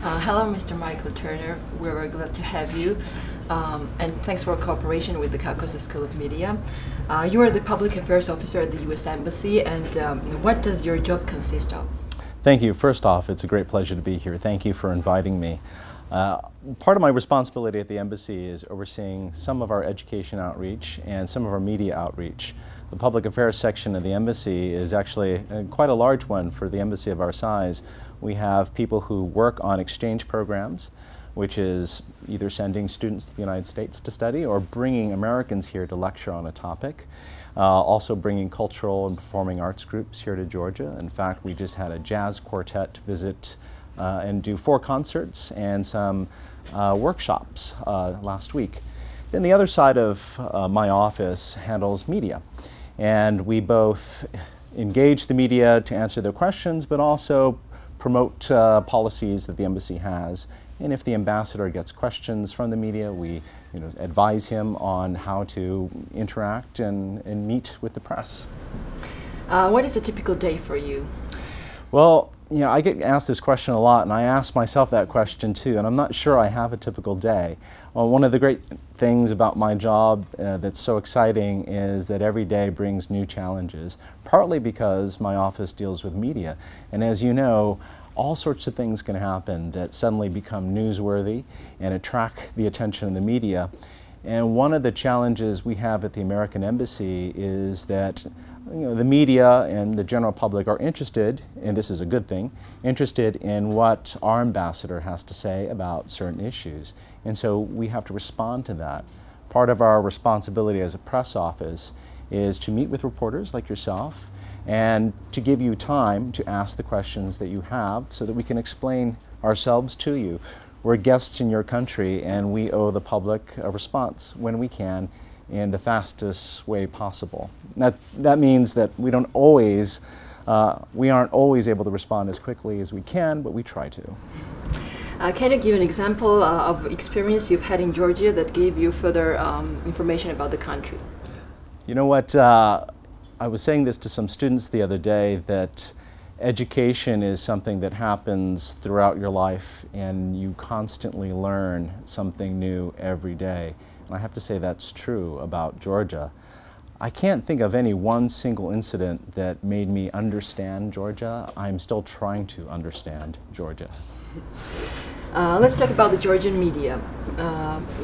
Hello, Mr. Michael Turner. We're very glad to have you, and thanks for cooperation with the Caucasus School of Media. You are the Public Affairs Officer at the U.S. Embassy, and what does your job consist of? Thank you. First off, it's a great pleasure to be here. Thank you for inviting me. Part of my responsibility at the Embassy is overseeing some of our education outreach and some of our media outreach. The Public Affairs section of the Embassy is actually quite a large one for the Embassy of our size. We have people who work on exchange programs, which is either sending students to the United States to study or bringing Americans here to lecture on a topic. Also bringing cultural and performing arts groups here to Georgia. In fact, we just had a jazz quartet visit and do 4 concerts and some workshops last week. Then the other side of my office handles media. And we both engage the media to answer their questions, but also promote policies that the embassy has. And if the ambassador gets questions from the media, we advise him on how to interact and meet with the press. What is a typical day for you? Well, I get asked this question a lot, and I ask myself that question too, and I'm not sure I have a typical day. One of the great things about my job that's so exciting is that every day brings new challenges, partly because my office deals with media. And as you know, all sorts of things can happen that suddenly become newsworthy and attract the attention of the media. And one of the challenges we have at the American Embassy is that the media and the general public are interested, and this is a good thing, interested in what our ambassador has to say about certain issues. And so we have to respond to that. Part of our responsibility as a press office is to meet with reporters like yourself and to give you time to ask the questions that you have so that we can explain ourselves to you. We're guests in your country, and we owe the public a response when we can in the fastest way possible. That means that we aren't always able to respond as quickly as we can, but we try to. Can you give an example of experience you've had in Georgia that gave you further information about the country? You know what, I was saying this to some students the other day, that education is something that happens throughout your life, and you constantly learn something new every day. And I have to say that's true about Georgia. I can't think of any one single incident that made me understand Georgia. I'm still trying to understand Georgia. Let's talk about the Georgian media.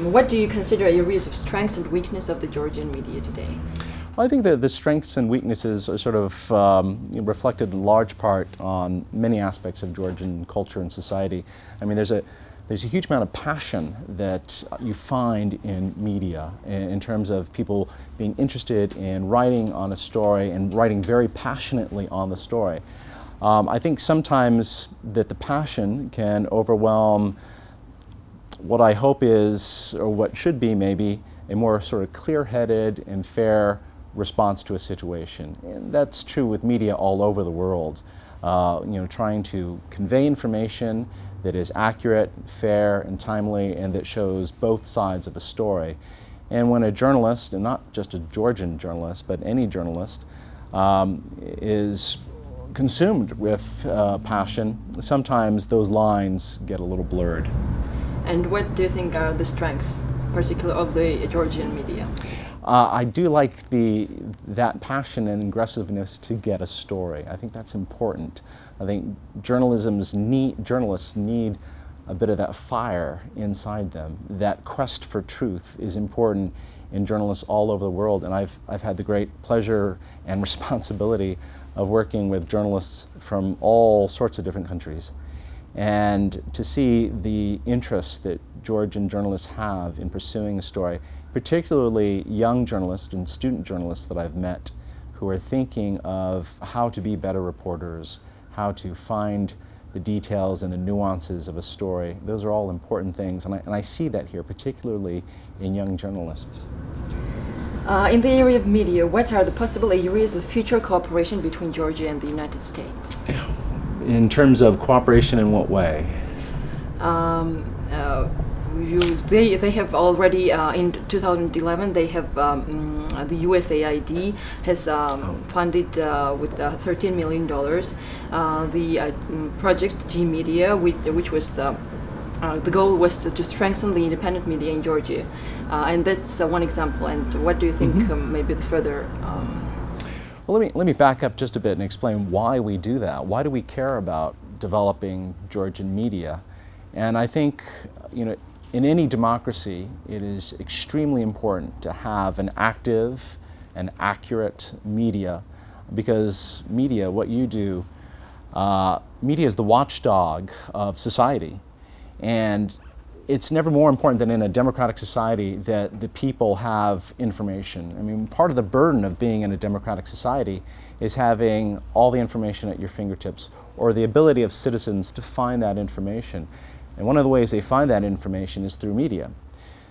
What do you consider areas of strengths and weakness of the Georgian media today? Well, I think that the strengths and weaknesses are sort of reflected in large part on many aspects of Georgian culture and society. I mean, there's a huge amount of passion that you find in media in terms of people being interested in writing on a story and writing very passionately on the story. I think sometimes that the passion can overwhelm what I hope is, or what should be maybe, a more sort of clear-headed and fair response to a situation. And that's true with media all over the world. Trying to convey information that is accurate, fair, and timely, and that shows both sides of a story. And when a journalist, and not just a Georgian journalist, but any journalist, is consumed with passion, sometimes those lines get a little blurred. And what do you think are the strengths, particularly of the Georgian media? I do like that passion and aggressiveness to get a story. I think that's important. I think journalists need a bit of that fire inside them. That quest for truth is important in journalists all over the world, and I've had the great pleasure and responsibility of working with journalists from all sorts of different countries. And to see the interest that Georgian journalists have in pursuing a story, particularly young journalists and student journalists that I've met who are thinking of how to be better reporters, how to find the details and the nuances of a story. Those are all important things, and I see that here, particularly in young journalists. In the area of media, what are the possible areas of future cooperation between Georgia and the United States? In terms of cooperation in what way? they have already in 2011 they have the USAID has funded with $13 million the project G Media, which was the goal was to strengthen the independent media in Georgia, and that's one example. And what do you think maybe the further? Well, let me back up just a bit and explain why we do that. Why do we care about developing Georgian media? And I think, you know, in any democracy, it is extremely important to have an active and accurate media, because media, what you do, media is the watchdog of society. And it's never more important than in a democratic society that the people have information. I mean, part of the burden of being in a democratic society is having all the information at your fingertips, or the ability of citizens to find that information. And one of the ways they find that information is through media.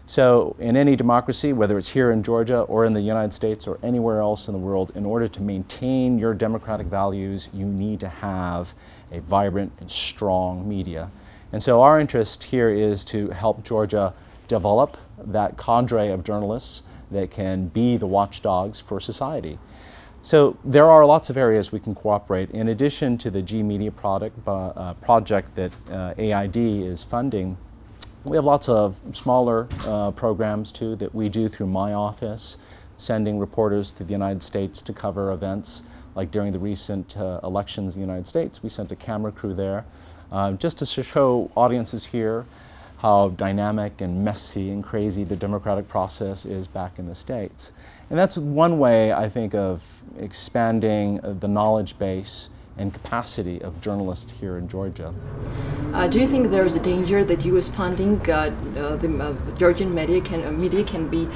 So in any democracy, whether it's here in Georgia or in the United States or anywhere else in the world, in order to maintain your democratic values, you need to have a vibrant and strong media. And so our interest here is to help Georgia develop that cadre of journalists that can be the watchdogs for society. So there are lots of areas we can cooperate. In addition to the G Media project that AID is funding, we have lots of smaller programs too that we do through my office, sending reporters to the United States to cover events. Like during the recent elections in the United States, we sent a camera crew there just to show audiences here how dynamic and messy and crazy the democratic process is back in the States. And that's one way, I think, of expanding the knowledge base and capacity of journalists here in Georgia. Do you think there is a danger that U.S. funding the Georgian media can be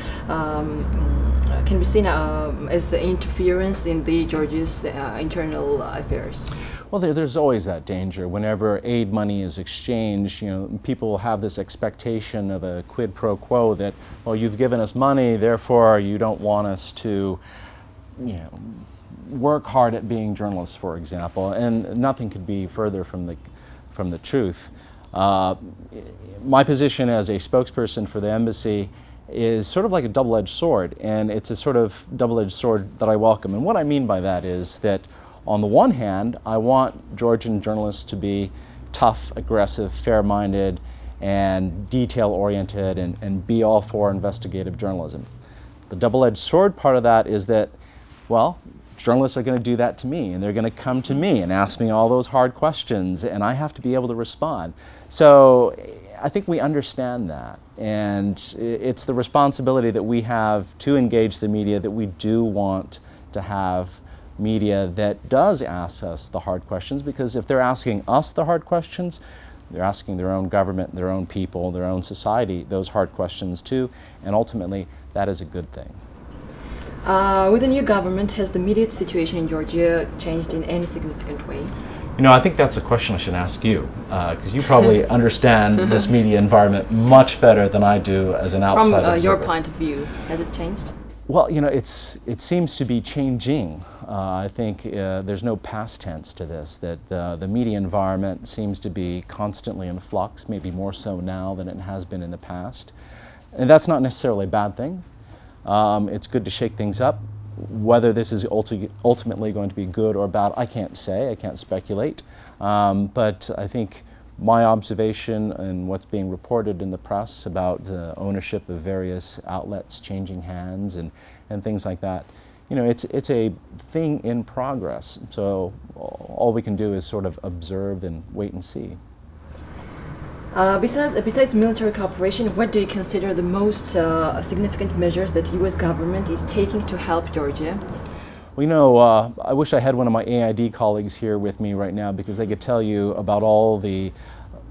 seen as interference in the Georgia's internal affairs? Well, there's always that danger. Whenever aid money is exchanged, you know, people have this expectation of a quid pro quo that, well, you've given us money, therefore you don't want us to, you know, work hard at being journalists, for example. And nothing could be further from the truth. My position as a spokesperson for the embassy is sort of like a double-edged sword, and it's a sort of double-edged sword that I welcome. And what I mean by that is that on the one hand, I want Georgian journalists to be tough, aggressive, fair-minded, and detail-oriented, and be all for investigative journalism. The double-edged sword part of that is that, well, journalists are going to do that to me, and they're going to come to me and ask me all those hard questions, and I have to be able to respond. So I think we understand that, and it's the responsibility that we have to engage the media, that we do want to have media that does ask us the hard questions, because if they're asking us the hard questions, they're asking their own government, their own people, their own society those hard questions too, and ultimately that is a good thing. With the new government, has the media situation in Georgia changed in any significant way? You know, I think that's a question I should ask you, because you probably understand this media environment much better than I do as an outsider. From your point of view, has it changed? Well, you know, it seems to be changing. I think there's no past tense to this, that the media environment seems to be constantly in flux, maybe more so now than it has been in the past. And that's not necessarily a bad thing. It's good to shake things up. Whether this is ultimately going to be good or bad, I can't say, I can't speculate. But I think my observation and what's being reported in the press about the ownership of various outlets changing hands and things like that, you know, it's a thing in progress. So all we can do is sort of observe and wait and see. Besides military cooperation, what do you consider the most significant measures that U.S. government is taking to help Georgia? Well, you know, I wish I had one of my AID colleagues here with me right now, because they could tell you about all the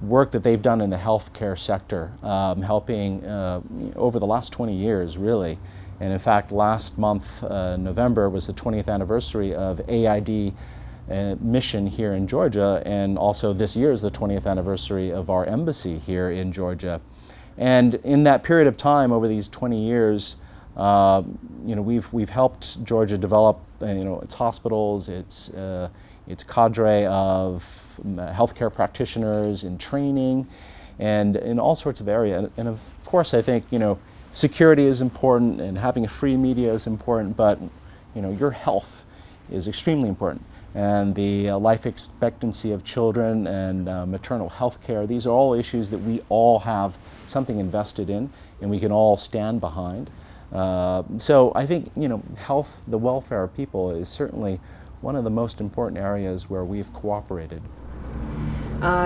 work that they've done in the healthcare sector, helping over the last 20 years, really. And in fact, last month, November, was the 20th anniversary of AID mission here in Georgia, and also this year is the 20th anniversary of our embassy here in Georgia. And in that period of time, over these 20 years, you know, we've helped Georgia develop, you know, its hospitals, its cadre of healthcare practitioners in training, and in all sorts of areas. And of course, I think, security is important and having a free media is important, but your health is extremely important. And the life expectancy of children and maternal health care, these are all issues that we all have something invested in and we can all stand behind. So I think, health, the welfare of people is certainly one of the most important areas where we've cooperated.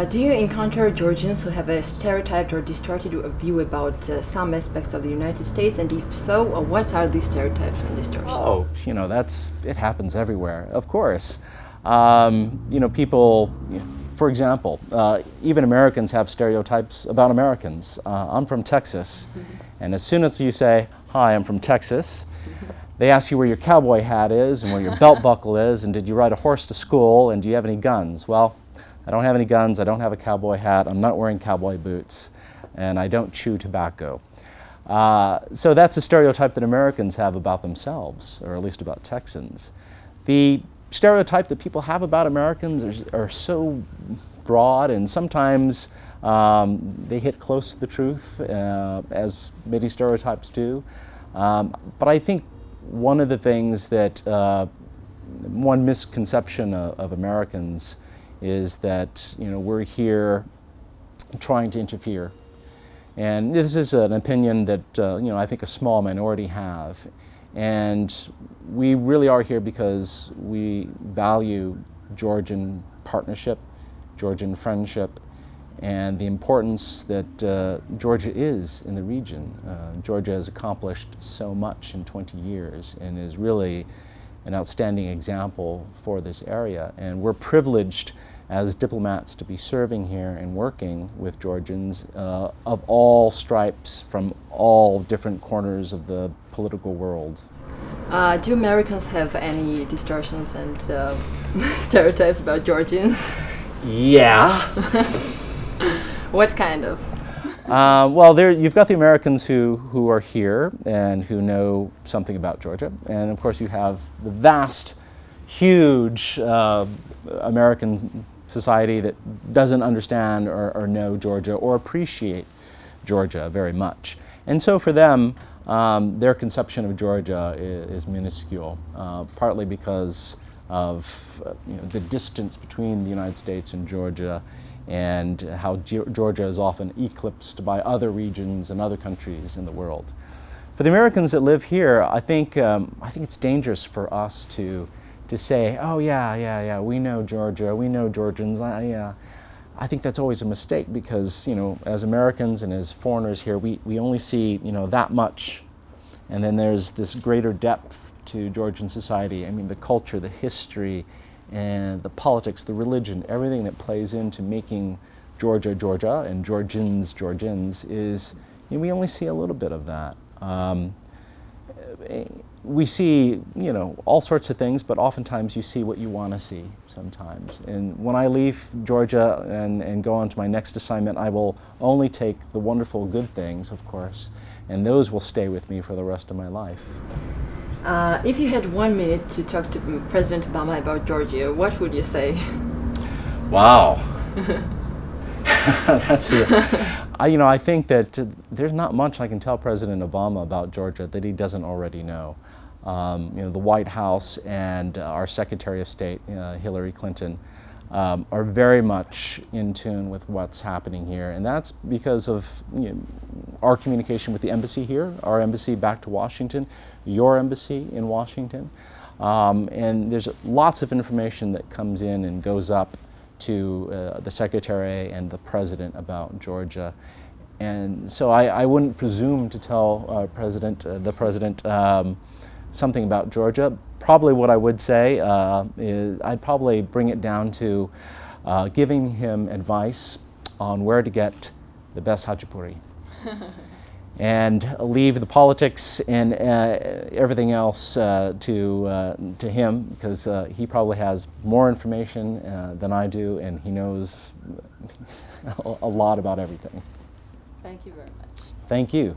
Do you encounter Georgians who have a stereotyped or distorted view about some aspects of the United States, and if so, what are these stereotypes and distortions? Oh, it happens everywhere, of course. People, for example, even Americans have stereotypes about Americans. I'm from Texas, and as soon as you say, "Hi, I'm from Texas," they ask you where your cowboy hat is and where your belt buckle is, and did you ride a horse to school, and do you have any guns? Well, I don't have any guns, I don't have a cowboy hat, I'm not wearing cowboy boots, and I don't chew tobacco. So that's a stereotype that Americans have about themselves, or at least about Texans. The stereotype that people have about Americans are so broad, and sometimes they hit close to the truth, as many stereotypes do. But I think one of the things that, one misconception of Americans is that we're here trying to interfere. And this is an opinion that I think a small minority have. And we really are here because we value Georgian partnership, Georgian friendship, and the importance that Georgia is in the region. Georgia has accomplished so much in 20 years and is really an outstanding example for this area. And we're privileged as diplomats to be serving here and working with Georgians of all stripes from all different corners of the political world. Do Americans have any distortions and stereotypes about Georgians? Yeah. What kind of? Well, you've got the Americans who are here and who know something about Georgia, and of course you have the vast, huge American society that doesn't understand or know Georgia or appreciate Georgia very much. And so for them, their conception of Georgia is minuscule, partly because of the distance between the United States and Georgia, and how Georgia is often eclipsed by other regions and other countries in the world. For the Americans that live here, I think it's dangerous for us to say, oh yeah, we know Georgia, we know Georgians. I think that's always a mistake because as Americans and as foreigners here, we only see that much, and then there's this greater depth to Georgian society. I mean, the culture, the history, and the politics, the religion, everything that plays into making Georgia, Georgia, and Georgians is, we only see a little bit of that. We see, all sorts of things, but oftentimes you see what you want to see sometimes. And when I leave Georgia and go on to my next assignment, I will only take the wonderful good things, of course, and those will stay with me for the rest of my life. If you had 1 minute to talk to President Obama about Georgia, what would you say? Wow. That's I think that there's not much I can tell President Obama about Georgia that he doesn't already know. The White House and our Secretary of State, Hillary Clinton, are very much in tune with what's happening here, and that's because of our communication with the embassy here, our embassy back to Washington, your embassy in Washington, and there's lots of information that comes in and goes up to the Secretary and the President about Georgia. And so I wouldn't presume to tell the President something about Georgia. Probably what I would say is I'd probably bring it down to giving him advice on where to get the best hachapuri. And leave the politics and everything else to him, because he probably has more information than I do, and he knows a lot about everything. Thank you very much. Thank you.